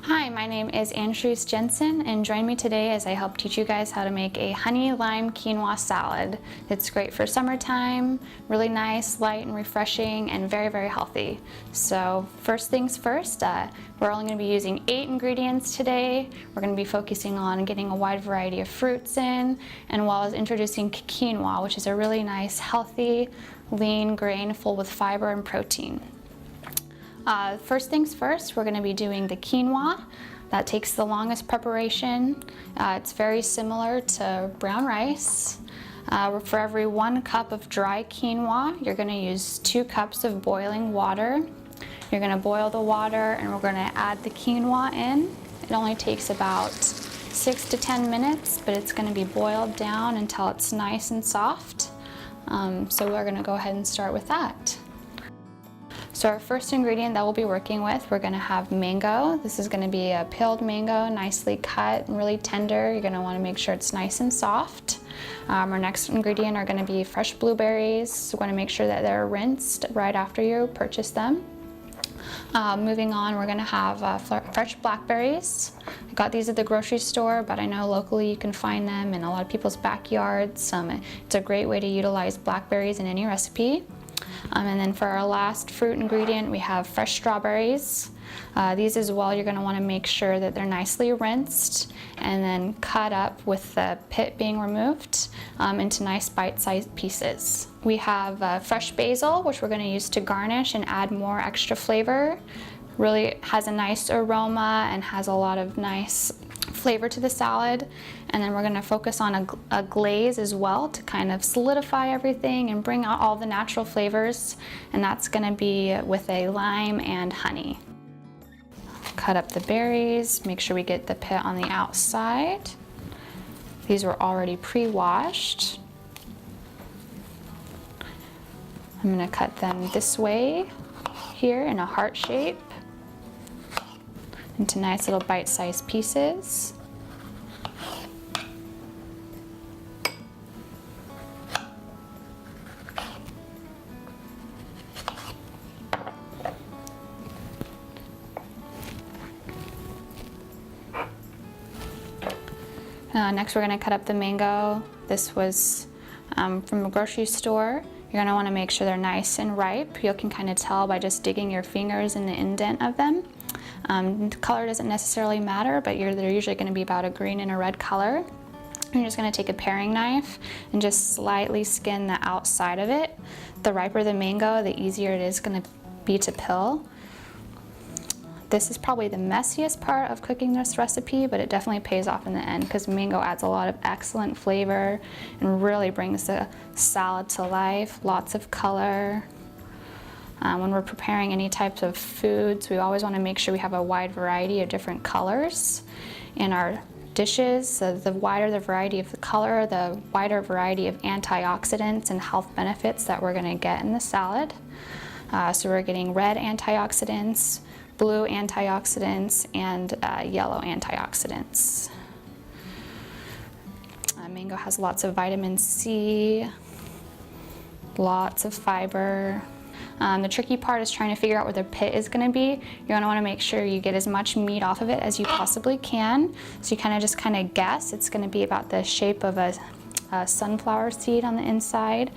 Hi, my name is Andrews Jensen, and join me today as I help teach you guys how to make a honey lime quinoa salad. It's great for summertime, really nice, light and refreshing, and very, very healthy. So first things first, we're only going to be using 8 ingredients today. We're going to be focusing on getting a wide variety of fruits in, and while as introducing quinoa, which is a really nice, healthy, lean grain full with fiber and protein. First things first, we're going to be doing the quinoa. That takes the longest preparation. It's very similar to brown rice. For every 1 cup of dry quinoa, you're going to use 2 cups of boiling water. You're going to boil the water and we're going to add the quinoa in. It only takes about 6 to 10 minutes, but it's going to be boiled down until it's nice and soft. So we're going to go ahead and start with that. So our first ingredient that we'll be working with, we're going to have mango. This is going to be a peeled mango, nicely cut and really tender. You're going to want to make sure it's nice and soft. Our next ingredient are going to be fresh blueberries. So we're going to make sure that they're rinsed right after you purchase them. Moving on, we're going to have fresh blackberries. I got these at the grocery store, but I know locally you can find them in a lot of people's backyards. It's a great way to utilize blackberries in any recipe. And then for our last fruit ingredient, we have fresh strawberries. These as well, you're going to want to make sure that they're nicely rinsed and then cut up with the pit being removed into nice bite-sized pieces. We have fresh basil, which we're going to use to garnish and add more extra flavor. Really has a nice aroma and has a lot of nice flavor to the salad. And then we're going to focus on a glaze as well to kind of solidify everything and bring out all the natural flavors, and that's going to be with a lime and honey. Cut up the berries, make sure we get the pit on the outside. These were already pre-washed. I'm going to cut them this way here in a heart shape into nice little bite-sized pieces. Next we're going to cut up the mango. This was from a grocery store. You're going to want to make sure they're nice and ripe. You can kind of tell by just digging your fingers in the indent of them. The color doesn't necessarily matter, but they're usually going to be about a green and a red color. You're just going to take a paring knife and just slightly skin the outside of it. The riper the mango, the easier it is going to be to peel. This is probably the messiest part of cooking this recipe, but it definitely pays off in the end because mango adds a lot of excellent flavor and really brings the salad to life. Lots of color. When we're preparing any types of foods, we always want to make sure we have a wide variety of different colors in our dishes. So the wider the variety of the color, the wider variety of antioxidants and health benefits that we're going to get in the salad. So we're getting red antioxidants, blue antioxidants, and yellow antioxidants. Mango has lots of vitamin C, lots of fiber. The tricky part is trying to figure out where the pit is going to be. You're going to want to make sure you get as much meat off of it as you possibly can. So you just kind of guess. It's going to be about the shape of a sunflower seed on the inside.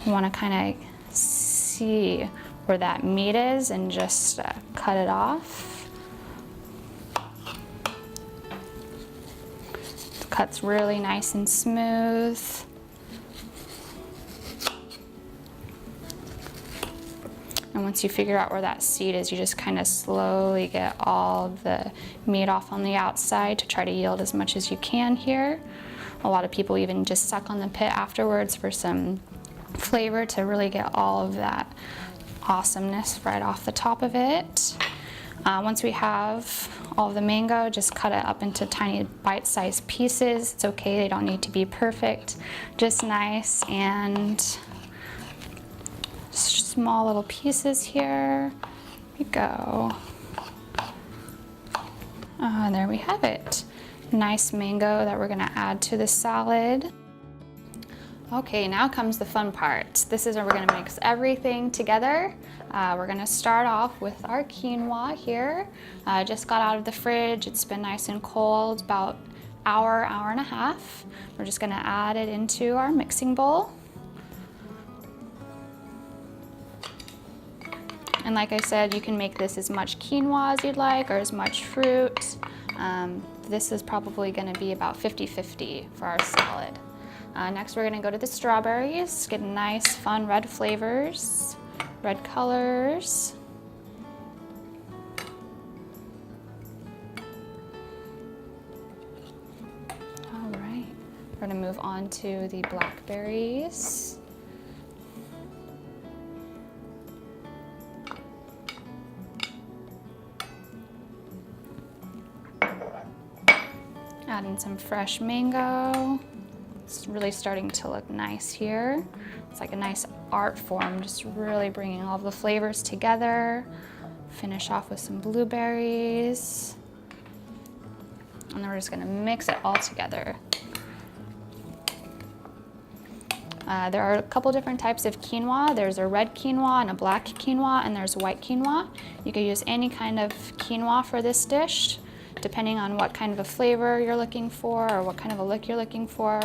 You want to kind of see where that meat is and just cut it off. The cut's really nice and smooth. And once you figure out where that seed is, you just kind of slowly get all the meat off on the outside to try to yield as much as you can here. A lot of people even just suck on the pit afterwards for some flavor to really get all of that awesomeness right off the top of it. Once we have all of the mango, just cut it up into tiny bite-sized pieces. It's okay, they don't need to be perfect, just nice and small little pieces here. Here we go. And there we have it. Nice mango that we're going to add to the salad. Okay, now comes the fun part. This is where we're gonna mix everything together. We're gonna start off with our quinoa here. Just got out of the fridge. It's been nice and cold, about hour and a half. We're just gonna add it into our mixing bowl. And like I said, you can make this as much quinoa as you'd like or as much fruit. This is probably gonna be about 50-50 for our salad. Next, we're gonna go to the strawberries, get nice, fun red flavors, red colors. All right, we're gonna move on to the blackberries. Add in some fresh mango. It's really starting to look nice here. It's like a nice art form, just really bringing all the flavors together. Finish off with some blueberries. And then we're just gonna mix it all together. There are a couple different types of quinoa. There's a red quinoa and a black quinoa, and there's white quinoa. You could use any kind of quinoa for this dish, depending on what kind of a flavor you're looking for or what kind of a look you're looking for.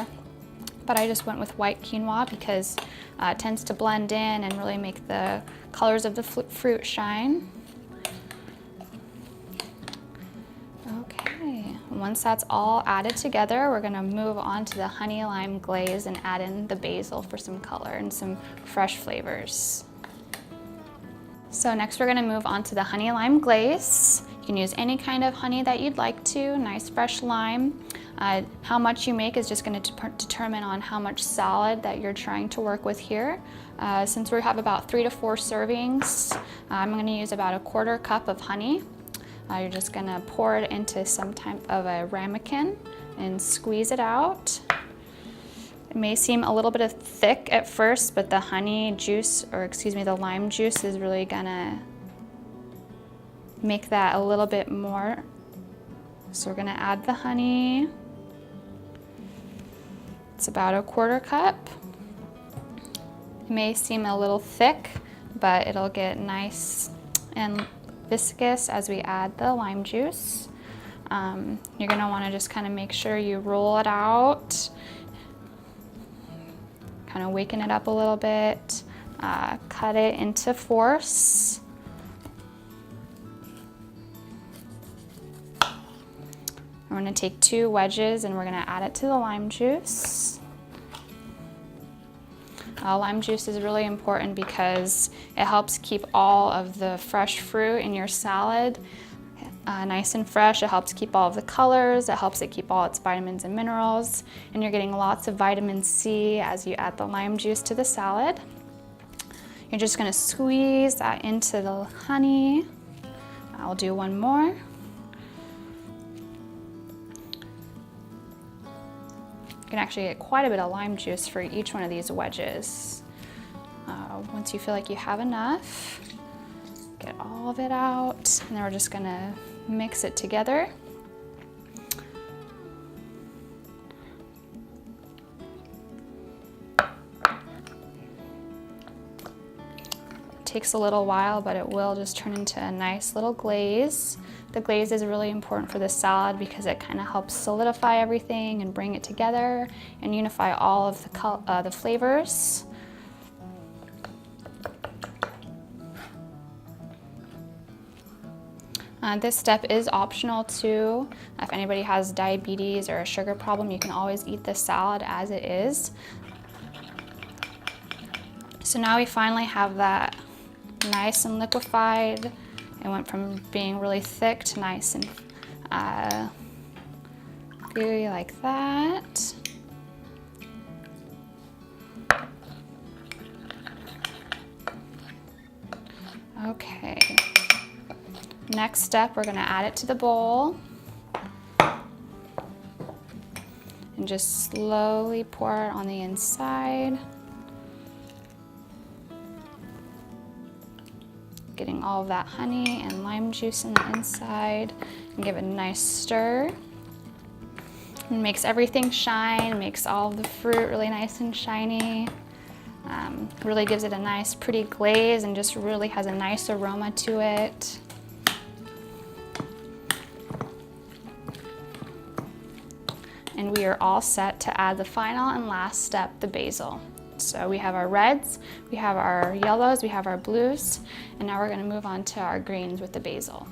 But I just went with white quinoa because it tends to blend in and really make the colors of the fruit shine. Okay, once that's all added together, we're gonna move on to the honey lime glaze and add in the basil for some color and some fresh flavors. So next we're gonna move on to the honey lime glaze. You can use any kind of honey that you'd like to, nice fresh lime. How much you make is just going to determine on how much salad that you're trying to work with here. Since we have about 3 to 4 servings, I'm going to use about a 1/4 cup of honey. You're just going to pour it into some type of a ramekin and squeeze it out. It may seem a little bit thick at first, but the honey juice, or excuse me, the lime juice is really going to make that a little bit more. So we're going to add the honey. It's about a 1/4 cup. It may seem a little thick, but it'll get nice and viscous as we add the lime juice. You're gonna wanna just kind of make sure you roll it out, kind of waken it up a little bit, cut it into fourths. We're gonna take 2 wedges and we're gonna add it to the lime juice. Lime juice is really important because it helps keep all of the fresh fruit in your salad nice and fresh. It helps keep all of the colors. It helps it keep all its vitamins and minerals. And you're getting lots of vitamin C as you add the lime juice to the salad. You're just gonna squeeze that into the honey. I'll do one more. You can actually get quite a bit of lime juice for each one of these wedges. Once you feel like you have enough, get all of it out, and then we're just gonna mix it together. It takes a little while, but it will just turn into a nice little glaze. The glaze is really important for this salad because it kind of helps solidify everything and bring it together and unify all of the flavors. This step is optional too. If anybody has diabetes or a sugar problem, you can always eat this salad as it is. So now we finally have that nice and liquefied. It went from being really thick to nice and gooey like that. Okay. Next step, we're gonna add it to the bowl and just slowly pour it on the inside. Getting all of that honey and lime juice in the inside and give it a nice stir. It makes everything shine, makes all the fruit really nice and shiny. Really gives it a nice pretty glaze and just really has a nice aroma to it. And we are all set to add the final and last step, the basil. So we have our reds, we have our yellows, we have our blues, and now we're gonna move on to our greens with the basil.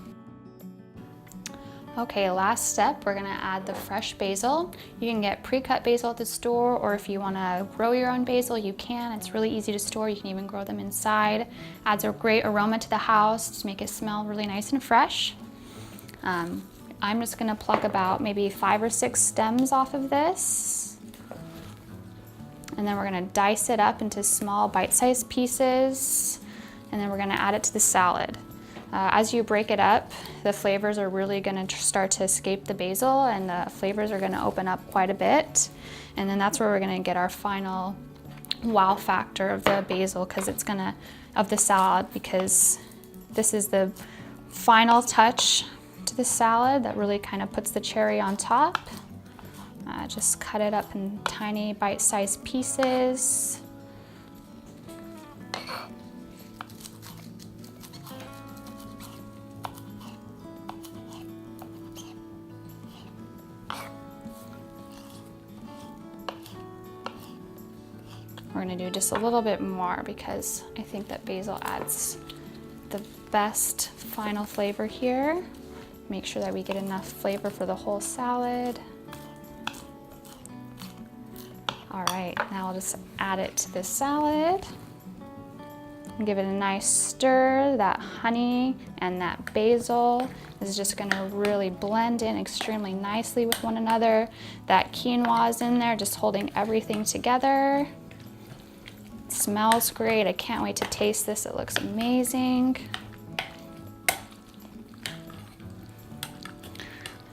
Okay, last step, we're gonna add the fresh basil. You can get pre-cut basil at the store, or if you wanna grow your own basil, you can. It's really easy to store. You can even grow them inside. Adds a great aroma to the house to make it smell really nice and fresh. I'm just gonna pluck about maybe 5 or 6 stems off of this. And then we're gonna dice it up into small bite-sized pieces. And then we're gonna add it to the salad. As you break it up, the flavors are really gonna start to escape the basil, and the flavors are gonna open up quite a bit. And then that's where we're gonna get our final wow factor of the basil, of the salad, because this is the final touch to the salad that really kind of puts the cherry on top. Just cut it up in tiny bite-sized pieces. We're gonna do just a little bit more because I think that basil adds the best final flavor here. Make sure that we get enough flavor for the whole salad. All right, now I'll just add it to the salad. And give it a nice stir. That honey and that basil is just gonna really blend in extremely nicely with one another. That quinoa is in there, just holding everything together. It smells great. I can't wait to taste this. It looks amazing.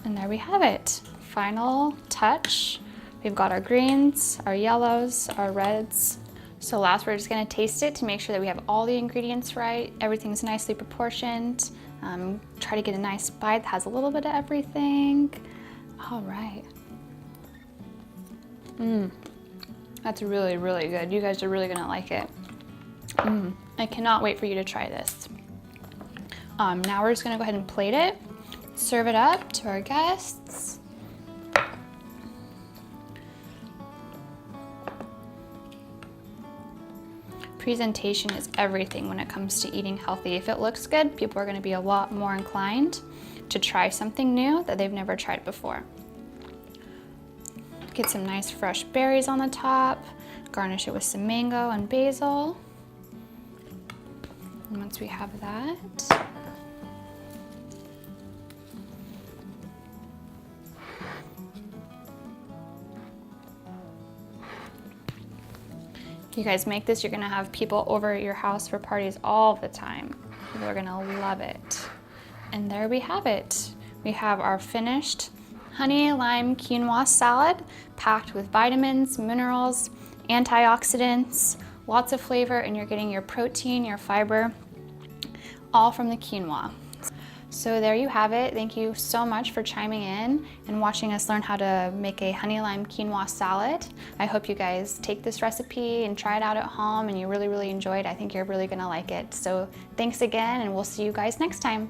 And there we have it. Final touch. We've got our greens, our yellows, our reds. So last, we're just gonna taste it to make sure that we have all the ingredients right. Everything's nicely proportioned. Try to get a nice bite that has a little bit of everything. All right. That's really, really good. You guys are really gonna like it. I cannot wait for you to try this. Now we're just gonna go ahead and plate it, serve it up to our guests. Presentation is everything when it comes to eating healthy. If it looks good, people are gonna be a lot more inclined to try something new that they've never tried before. Get some nice fresh berries on the top, garnish it with some mango and basil. And once we have that, you guys make this, you're gonna have people over at your house for parties all the time. People are gonna love it. And there we have it. We have our finished honey lime quinoa salad, packed with vitamins, minerals, antioxidants, lots of flavor, and you're getting your protein, your fiber, all from the quinoa. So there you have it. Thank you so much for chiming in and watching us learn how to make a honey lime quinoa salad. I hope you guys take this recipe and try it out at home and you really, really enjoy it. I think you're really gonna like it. So thanks again, and we'll see you guys next time.